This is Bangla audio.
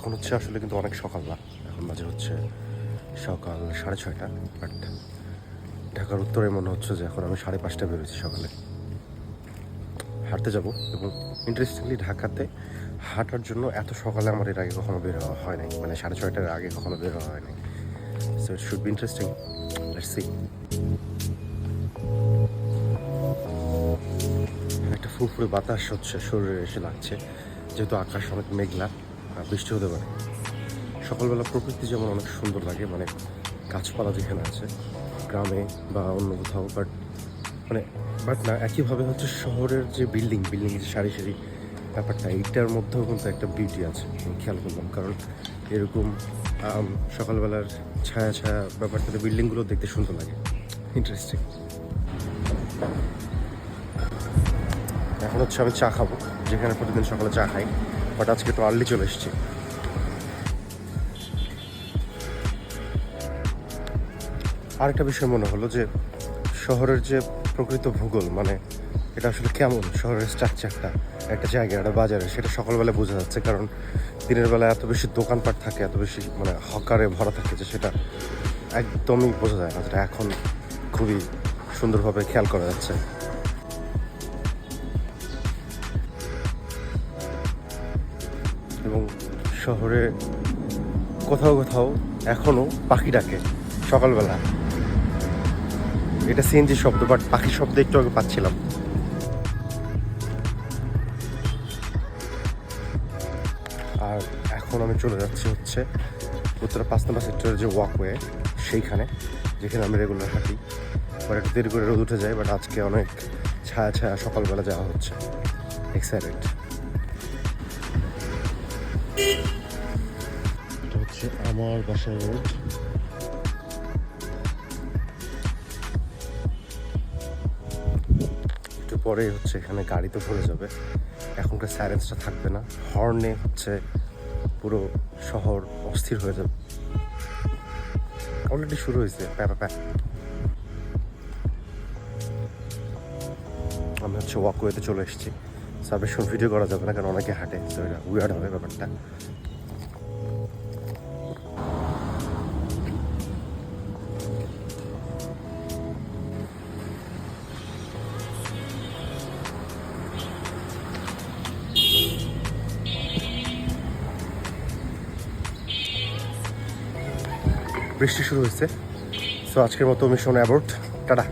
এখন হচ্ছে আসলে কিন্তু অনেক সকাল না, এখন বাজে হচ্ছে সকাল 6:30। বাট ঢাকার উত্তরে মনে হচ্ছে যে এখন আমি 5:30 বেরোচ্ছি সকালে হাঁটতে যাব। এবং ইন্টারেস্টিংলি ঢাকাতে হাঁটার জন্য এত সকালে আমার এর আগে কখনো বের হওয়া হয় নাই, মানে 6:30-টার আগে কখনো বের হওয়া হয় নাই। So it should be interesting, let's see. একটা ফুরফুরে বাতাস হচ্ছে শরীরে এসে লাগছে, যেহেতু আকাশ অনেক মেঘলা, বৃষ্টি হতে পারে। সকালবেলা প্রকৃতি যেমন অনেক সুন্দর লাগে, মানে গাছপালা যেখানে আছে গ্রামে বা অন্য কোথাও, বাট না একইভাবে হচ্ছে শহরের যে বিল্ডিং যে সারি সারি ব্যাপারটা, এইটার মধ্যেও কিন্তু একটা বিউটি আছে আমি খেয়াল করলাম। কারণ এরকম সকালবেলার ছায়া ছায়া ব্যাপারটাতে বিল্ডিংগুলো দেখতে সুন্দর লাগে, ইন্টারেস্টিং। এখন হচ্ছে আমি চা খাবো, যেখানে প্রতিদিন সকালে চা খাই, বাট আজকে একটু আর্লি চলে এসেছি। আরেকটা বিষয় মনে হলো যে শহরের যে প্রকৃত ভূগোল, মানে এটা আসলে কেমন, শহরের স্ট্রাকচারটা একটা জায়গায় একটা বাজারে, সেটা সকালবেলা বোঝা যাচ্ছে। কারণ দিনের বেলা এত বেশি দোকানপাট থাকে, এত বেশি মানে হকারে ভরা থাকে যে সেটা একদমই বোঝা যায় না, যেটা এখন খুবই সুন্দরভাবে খেয়াল করা যাচ্ছে। এবং শহরে কোথাও কোথাও এখনও পাখি ডাকে সকালবেলা। এটা সিএনজি শব্দ, বাট পাখির শব্দ একটু আগে পাচ্ছিলাম। আর এখন আমি চলে যাচ্ছি হচ্ছে উত্তরা 5 নম্বর সেক্টরের যে ওয়াকওয়ে, সেইখানে যেখানে আমি রেগুলার হাঁটি। বাট একটু দেরি করে রোদ উঠে যায়, বাট আজকে অনেক ছায়া ছায়া সকালবেলা যাওয়া হচ্ছে, এক্সাইটেড। এটা হচ্ছে আমার বাসার রোড। একটু পরে হচ্ছে এখানে গাড়ি তো ভরে যাবে, এখনকার সাইলেন্সটা থাকবে না, হর্নে হচ্ছে পুরো শহর অস্থির হয়ে যাবে। অলরেডি শুরু হয়েছে প্যা। আমি হচ্ছে ওয়াকওয়েতে চলে এসেছি। সার্ভেশন ভিডিও করা যাবে না, কারণ অনেকে হাঁটে, তো এটা উইয়ার্ড হবে ব্যাপারটা। বৃষ্টি শুরু হয়েছে, সো আজকের মতো মিশন অ্যাবর্ট, টাটা।